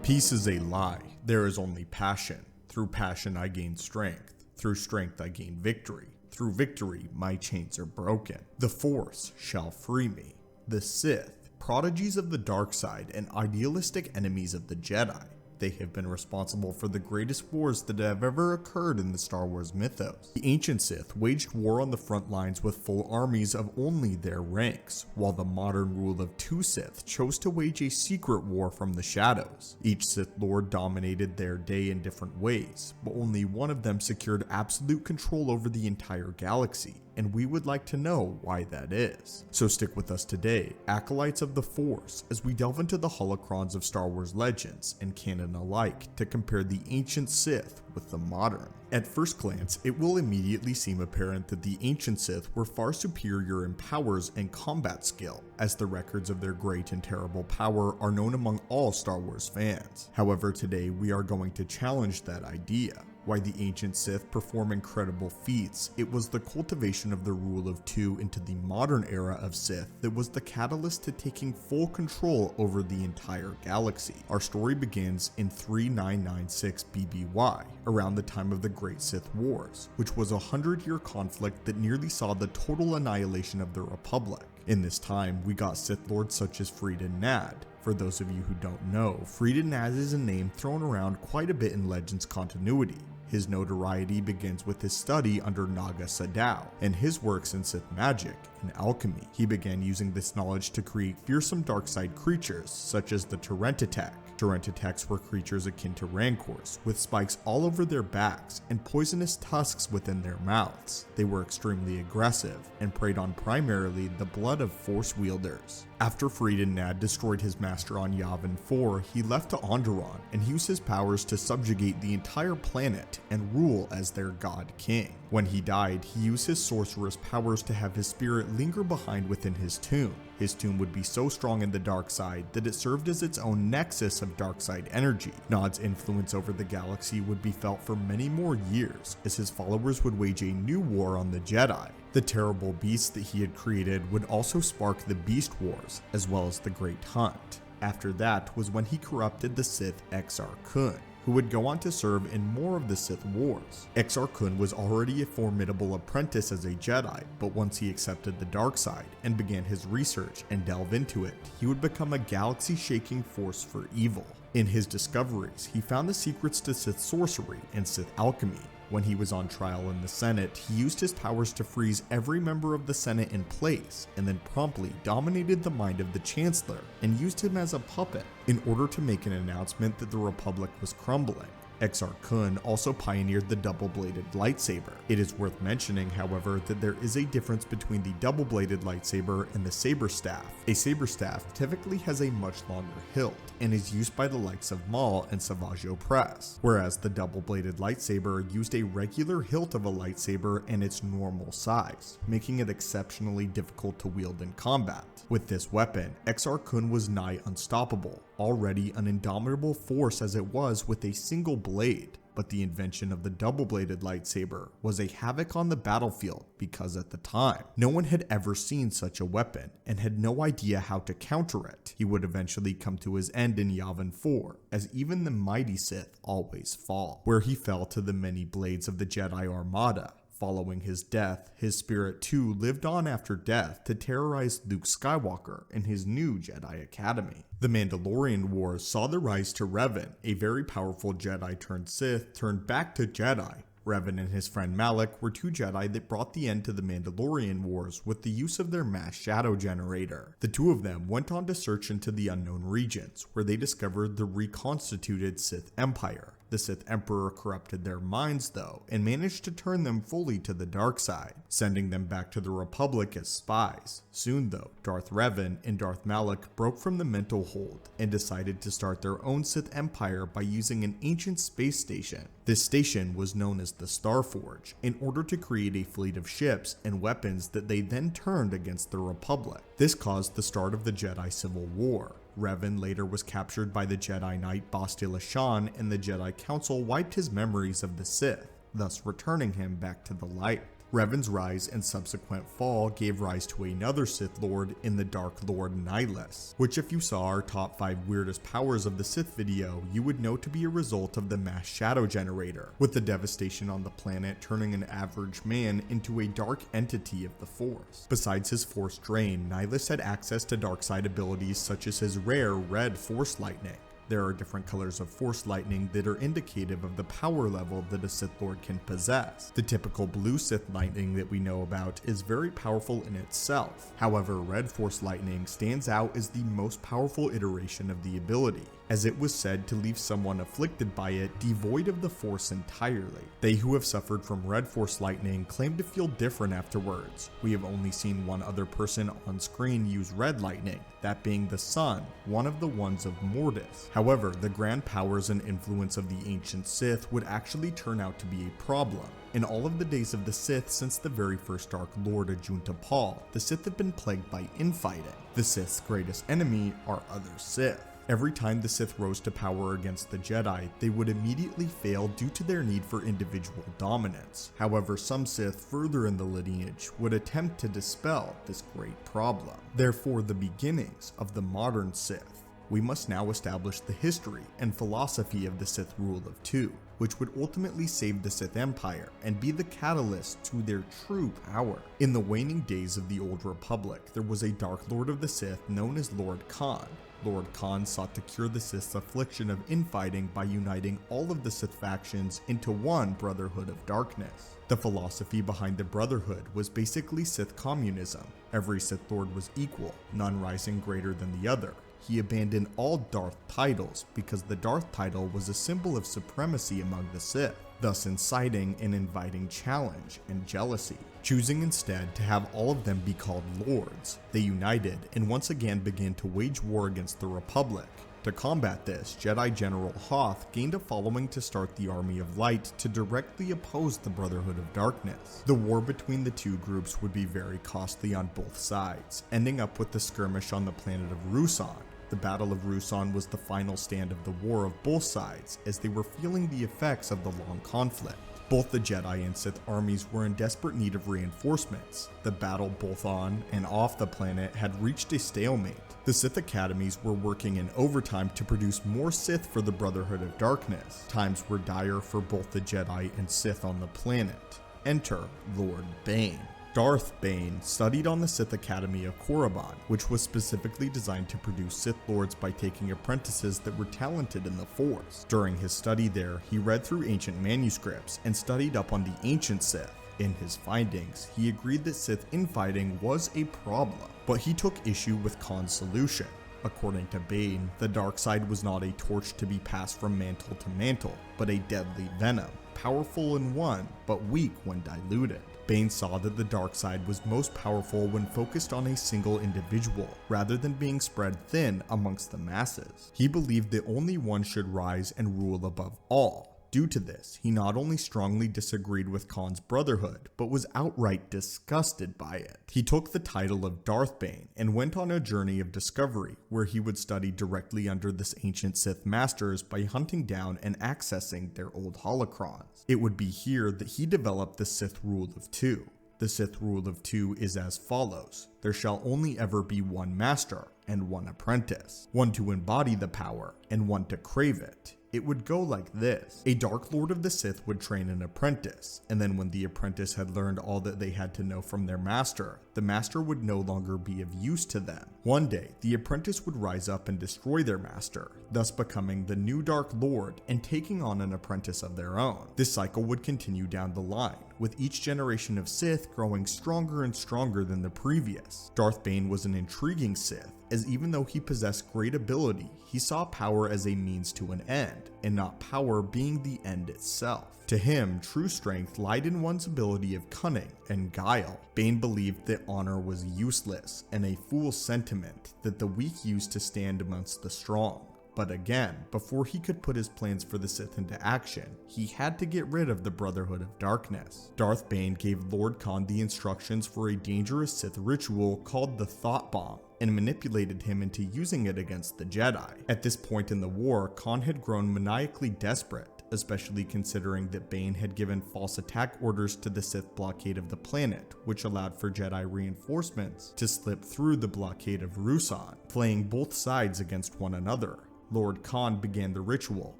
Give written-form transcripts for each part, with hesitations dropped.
Peace is a lie. There is only passion. Through passion I gain strength. Through strength I gain victory. Through victory my chains are broken. The Force shall free me. The Sith, prodigies of the dark side and idealistic enemies of the Jedi. They have been responsible for the greatest wars that have ever occurred in the Star Wars mythos. The ancient Sith waged war on the front lines with full armies of only their ranks, while the modern rule of two Sith chose to wage a secret war from the shadows. Each Sith Lord dominated their day in different ways, but only one of them secured absolute control over the entire galaxy. And we would like to know why that is. So stick with us today, Acolytes of the Force, as we delve into the holocrons of Star Wars legends and canon alike to compare the ancient Sith with the modern. At first glance, it will immediately seem apparent that the ancient Sith were far superior in powers and combat skill, as the records of their great and terrible power are known among all Star Wars fans. However, today we are going to challenge that idea. Why the ancient Sith perform incredible feats, it was the cultivation of the rule of two into the modern era of Sith that was the catalyst to taking full control over the entire galaxy. Our story begins in 3996 BBY, around the time of the Great Sith Wars, which was a 100-year conflict that nearly saw the total annihilation of the Republic. In this time, we got Sith Lords such as Freedon Nad. For those of you who don't know, Freedon Nad is a name thrown around quite a bit in Legends continuity. His notoriety begins with his study under Naga Sadow and his works in Sith magic and alchemy. He began using this knowledge to create fearsome dark-side creatures such as the Terentatek. Terentatek were creatures akin to rancors, with spikes all over their backs and poisonous tusks within their mouths. They were extremely aggressive and preyed on primarily the blood of Force wielders. After Freedon Nad destroyed his master on Yavin 4, he left to Onderon and used his powers to subjugate the entire planet and rule as their god king. When he died, he used his sorceress powers to have his spirit linger behind within his tomb. His tomb would be so strong in the dark side that it served as its own nexus of dark side energy. Nad's influence over the galaxy would be felt for many more years, as his followers would wage a new war on the Jedi. The terrible beasts that he had created would also spark the Beast Wars, as well as the Great Hunt. After that was when he corrupted the Sith Exar Kun, who would go on to serve in more of the Sith Wars. Exar Kun was already a formidable apprentice as a Jedi, but once he accepted the dark side and began his research and delve into it, he would become a galaxy-shaking force for evil. In his discoveries, he found the secrets to Sith sorcery and Sith alchemy. When he was on trial in the Senate, he used his powers to freeze every member of the Senate in place, and then promptly dominated the mind of the Chancellor and used him as a puppet in order to make an announcement that the Republic was crumbling. Exar Kun also pioneered the double-bladed lightsaber. It is worth mentioning, however, that there is a difference between the double-bladed lightsaber and the saber staff. A saber staff typically has a much longer hilt and is used by the likes of Maul and Savage Opress, whereas the double-bladed lightsaber used a regular hilt of a lightsaber and its normal size, making it exceptionally difficult to wield in combat. With this weapon, Exar Kun was nigh unstoppable, already an indomitable force as it was with a single blade. But the invention of the double-bladed lightsaber was a havoc on the battlefield because at the time, no one had ever seen such a weapon and had no idea how to counter it. He would eventually come to his end in Yavin 4, as even the mighty Sith always fall, where he fell to the many blades of the Jedi Armada. Following his death, his spirit too lived on after death to terrorize Luke Skywalker in his new Jedi Academy. The Mandalorian Wars saw the rise to Revan, a very powerful Jedi turned Sith turned back to Jedi. Revan and his friend Malak were two Jedi that brought the end to the Mandalorian Wars with the use of their mass shadow generator. The two of them went on to search into the unknown regions, where they discovered the reconstituted Sith Empire. The Sith Emperor corrupted their minds though, and managed to turn them fully to the dark side, sending them back to the Republic as spies. Soon though, Darth Revan and Darth Malak broke from the mental hold and decided to start their own Sith Empire by using an ancient space station. This station was known as the Starforge, in order to create a fleet of ships and weapons that they then turned against the Republic. This caused the start of the Jedi Civil War. Revan later was captured by the Jedi Knight Bastila Shan, and the Jedi Council wiped his memories of the Sith, thus returning him back to the light. Revan's rise and subsequent fall gave rise to another Sith Lord in the Dark Lord Nihilus, which if you saw our top 5 weirdest powers of the Sith video, you would know to be a result of the mass shadow generator, with the devastation on the planet turning an average man into a dark entity of the Force. Besides his Force drain, Nihilus had access to dark side abilities such as his rare red Force lightning. There are different colors of Force lightning that are indicative of the power level that a Sith Lord can possess. The typical blue Sith lightning that we know about is very powerful in itself. However, red Force lightning stands out as the most powerful iteration of the ability, as it was said to leave someone afflicted by it devoid of the Force entirely. They who have suffered from red Force lightning claim to feel different afterwards. We have only seen one other person on screen use red lightning, that being the Sun, one of the ones of Mortis. However, the grand powers and influence of the ancient Sith would actually turn out to be a problem. In all of the days of the Sith since the very first Dark Lord Ajunta Pall, the Sith have been plagued by infighting. The Sith's greatest enemy are other Sith. Every time the Sith rose to power against the Jedi, they would immediately fail due to their need for individual dominance. However, some Sith further in the lineage would attempt to dispel this great problem. Therefore, the beginnings of the modern Sith. We must now establish the history and philosophy of the Sith rule of 2, which would ultimately save the Sith Empire and be the catalyst to their true power. In the waning days of the Old Republic, there was a Dark Lord of the Sith known as Lord Khan. Lord Khan sought to cure the Sith's affliction of infighting by uniting all of the Sith factions into one Brotherhood of Darkness. The philosophy behind the Brotherhood was basically Sith communism. Every Sith Lord was equal, none rising greater than the other. He abandoned all Darth titles because the Darth title was a symbol of supremacy among the Sith, thus inciting and inviting challenge and jealousy. Choosing instead to have all of them be called lords, they united and once again began to wage war against the Republic. To combat this, Jedi General Hoth gained a following to start the Army of Light to directly oppose the Brotherhood of Darkness. The war between the two groups would be very costly on both sides, ending up with the skirmish on the planet of Ruusan. The Battle of Ruusan was the final stand of the war of both sides, as they were feeling the effects of the long conflict. Both the Jedi and Sith armies were in desperate need of reinforcements. The battle both on and off the planet had reached a stalemate. The Sith academies were working in overtime to produce more Sith for the Brotherhood of Darkness. Times were dire for both the Jedi and Sith on the planet. Enter Lord Bane. Darth Bane studied on the Sith Academy of Korriban, which was specifically designed to produce Sith Lords by taking apprentices that were talented in the Force. During his study there, he read through ancient manuscripts and studied up on the ancient Sith. In his findings, he agreed that Sith infighting was a problem, but he took issue with Khan's solution. According to Bane, the dark side was not a torch to be passed from mantle to mantle, but a deadly venom, powerful in one, but weak when diluted. Bane saw that the dark side was most powerful when focused on a single individual, rather than being spread thin amongst the masses. He believed that only one should rise and rule above all. Due to this, he not only strongly disagreed with Khan's Brotherhood, but was outright disgusted by it. He took the title of Darth Bane and went on a journey of discovery, where he would study directly under the ancient Sith masters by hunting down and accessing their old holocrons. It would be here that he developed the Sith Rule of 2. The Sith Rule of 2 is as follows: there shall only ever be one master and one apprentice, one to embody the power and one to crave it. It would go like this. A Dark Lord of the Sith would train an apprentice, and then when the apprentice had learned all that they had to know from their master, the master would no longer be of use to them. One day, the apprentice would rise up and destroy their master, thus becoming the new Dark Lord and taking on an apprentice of their own. This cycle would continue down the line, with each generation of Sith growing stronger and stronger than the previous. Darth Bane was an intriguing Sith, as even though he possessed great ability, he saw power as a means to an end, and not power being the end itself. To him, true strength lied in one's ability of cunning and guile. Bane believed that honor was useless, and a fool's sentiment that the weak used to stand amongst the strong. But again, before he could put his plans for the Sith into action, he had to get rid of the Brotherhood of Darkness. Darth Bane gave Lord Khan the instructions for a dangerous Sith ritual called the Thought Bomb, and manipulated him into using it against the Jedi. At this point in the war, Khan had grown maniacally desperate, especially considering that Bane had given false attack orders to the Sith blockade of the planet, which allowed for Jedi reinforcements to slip through the blockade of Ruusan, playing both sides against one another. Lord Khan began the ritual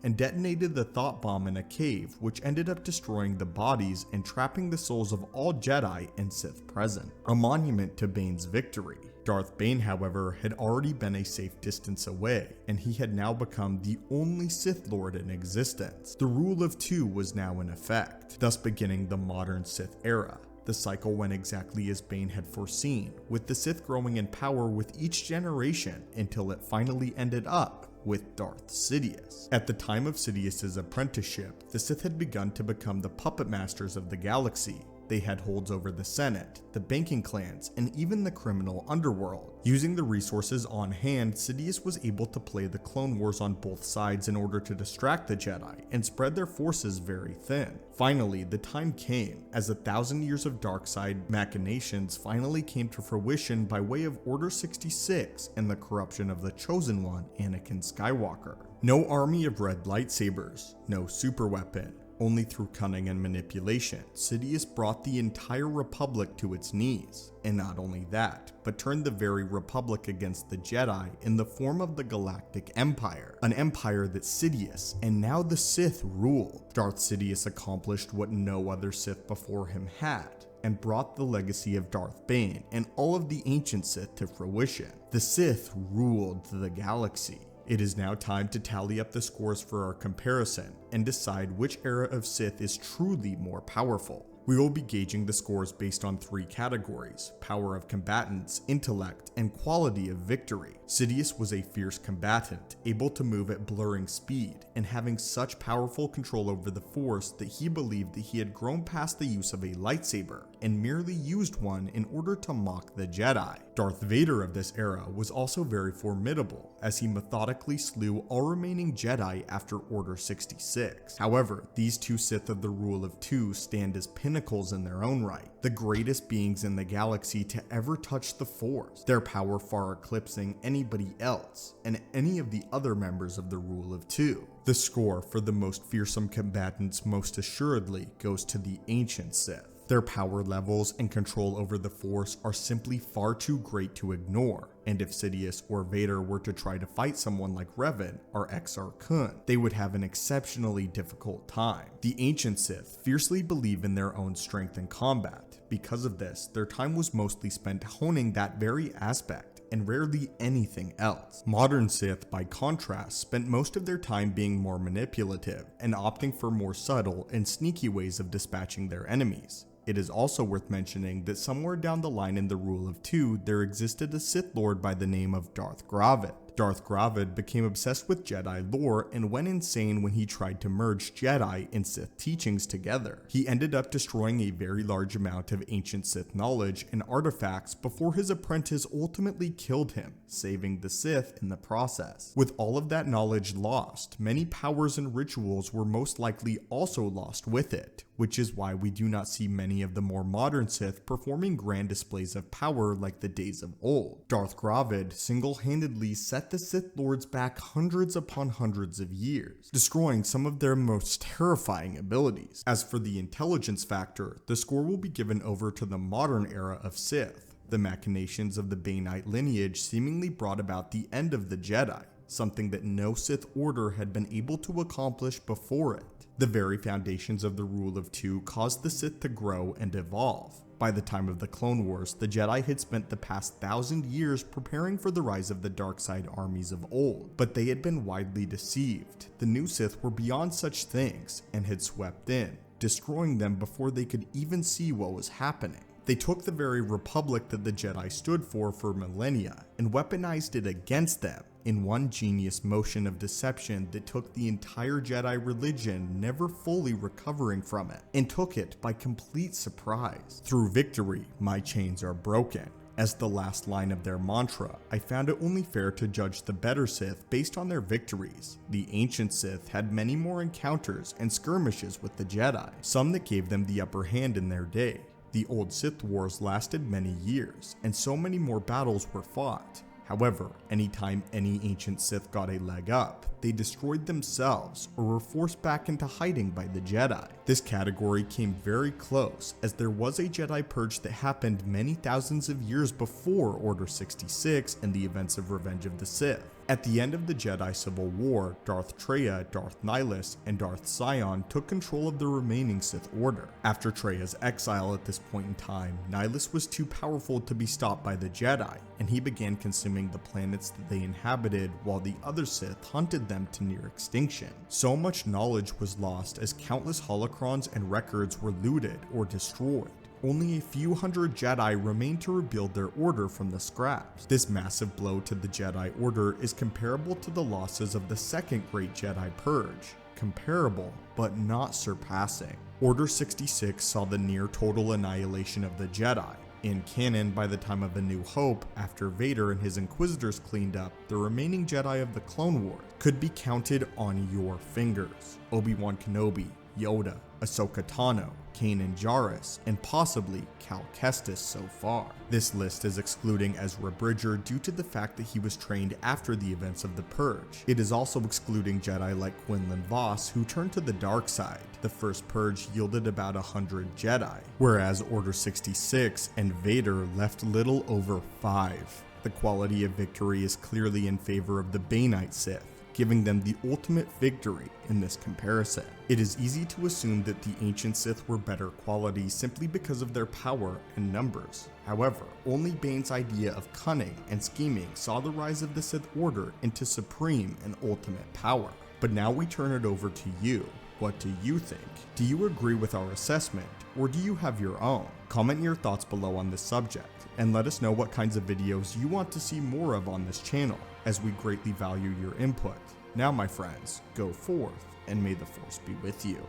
and detonated the thought bomb in a cave, which ended up destroying the bodies and trapping the souls of all Jedi and Sith present, a monument to Bane's victory. Darth Bane, however, had already been a safe distance away, and he had now become the only Sith Lord in existence. The rule of two was now in effect, thus beginning the modern Sith era. The cycle went exactly as Bane had foreseen, with the Sith growing in power with each generation until it finally ended up with Darth Sidious. At the time of Sidious's apprenticeship, the Sith had begun to become the puppet masters of the galaxy. They had holds over the Senate, the banking clans, and even the criminal underworld. Using the resources on hand, Sidious was able to play the Clone Wars on both sides in order to distract the Jedi and spread their forces very thin. Finally, the time came, as 1,000 years of dark side machinations finally came to fruition by way of Order 66 and the corruption of the Chosen One, Anakin Skywalker. No army of red lightsabers, no superweapon. Only through cunning and manipulation, Sidious brought the entire Republic to its knees. And not only that, but turned the very Republic against the Jedi in the form of the Galactic Empire, an empire that Sidious, and now the Sith, ruled. Darth Sidious accomplished what no other Sith before him had, and brought the legacy of Darth Bane and all of the ancient Sith to fruition. The Sith ruled the galaxy. It is now time to tally up the scores for our comparison and decide which era of Sith is truly more powerful. We will be gauging the scores based on 3 categories: power of combatants, intellect, and quality of victory. Sidious was a fierce combatant, able to move at blurring speed, and having such powerful control over the Force that he believed that he had grown past the use of a lightsaber and merely used one in order to mock the Jedi. Darth Vader of this era was also very formidable, as he methodically slew all remaining Jedi after Order 66. However, these two Sith of the Rule of Two stand as pinnacles in their own right, the greatest beings in the galaxy to ever touch the Force, their power far eclipsing anybody else and any of the other members of the Rule of Two. The score for the most fearsome combatants most assuredly goes to the ancient Sith. Their power levels and control over the Force are simply far too great to ignore, and if Sidious or Vader were to try to fight someone like Revan or Exar Kun, they would have an exceptionally difficult time. The ancient Sith fiercely believe in their own strength in combat. Because of this, their time was mostly spent honing that very aspect, and rarely anything else. Modern Sith, by contrast, spent most of their time being more manipulative and opting for more subtle and sneaky ways of dispatching their enemies. It is also worth mentioning that somewhere down the line in the Rule of Two, there existed a Sith Lord by the name of Darth Gravid. Darth Gravid became obsessed with Jedi lore and went insane when he tried to merge Jedi and Sith teachings together. He ended up destroying a very large amount of ancient Sith knowledge and artifacts before his apprentice ultimately killed him, saving the Sith in the process. With all of that knowledge lost, many powers and rituals were most likely also lost with it, which is why we do not see many of the more modern Sith performing grand displays of power like the days of old. Darth Gravid single-handedly set the Sith Lords back hundreds upon hundreds of years, destroying some of their most terrifying abilities. As for the intelligence factor, the score will be given over to the modern era of Sith. The machinations of the Baneite lineage seemingly brought about the end of the Jedi, something that no Sith order had been able to accomplish before it. The very foundations of the Rule of Two caused the Sith to grow and evolve. By the time of the Clone Wars, the Jedi had spent the past 1,000 years preparing for the rise of the dark side armies of old, but they had been widely deceived. The new Sith were beyond such things and had swept in, destroying them before they could even see what was happening. They took the very Republic that the Jedi stood for millennia and weaponized it against them in one genius motion of deception that took the entire Jedi religion, never fully recovering from it, and took it by complete surprise. Through victory, my chains are broken. As the last line of their mantra, I found it only fair to judge the better Sith based on their victories. The ancient Sith had many more encounters and skirmishes with the Jedi, some that gave them the upper hand in their day. The old Sith Wars lasted many years, and so many more battles were fought. However, anytime any ancient Sith got a leg up, they destroyed themselves or were forced back into hiding by the Jedi. This category came very close, as there was a Jedi purge that happened many thousands of years before Order 66 and the events of Revenge of the Sith. At the end of the Jedi Civil War, Darth Traya, Darth Nihilus, and Darth Sion took control of the remaining Sith Order. After Traya's exile at this point in time, Nihilus was too powerful to be stopped by the Jedi, and he began consuming the planets that they inhabited while the other Sith hunted them to near extinction. So much knowledge was lost as countless holocrons and records were looted or destroyed. Only a few hundred Jedi remained to rebuild their order from the scraps. This massive blow to the Jedi Order is comparable to the losses of the Second Great Jedi Purge. Comparable, but not surpassing. Order 66 saw the near total annihilation of the Jedi. In canon, by the time of A New Hope, after Vader and his Inquisitors cleaned up, the remaining Jedi of the Clone Wars could be counted on your fingers. Obi-Wan Kenobi, Yoda, Ahsoka Tano, Kanan Jarrus, and possibly Cal Kestis so far. This list is excluding Ezra Bridger due to the fact that he was trained after the events of the Purge. It is also excluding Jedi like Quinlan Vos, who turned to the dark side. The first Purge yielded about 100 Jedi, whereas Order 66 and Vader left little over 5. The quality of victory is clearly in favor of the Banite Sith, giving them the ultimate victory in this comparison. It is easy to assume that the ancient Sith were better quality simply because of their power and numbers. However, only Bane's idea of cunning and scheming saw the rise of the Sith Order into supreme and ultimate power. But now we turn it over to you. What do you think? Do you agree with our assessment, or do you have your own? Comment your thoughts below on this subject, and let us know what kinds of videos you want to see more of on this channel, as we greatly value your input. Now my friends, go forth, and may the Force be with you.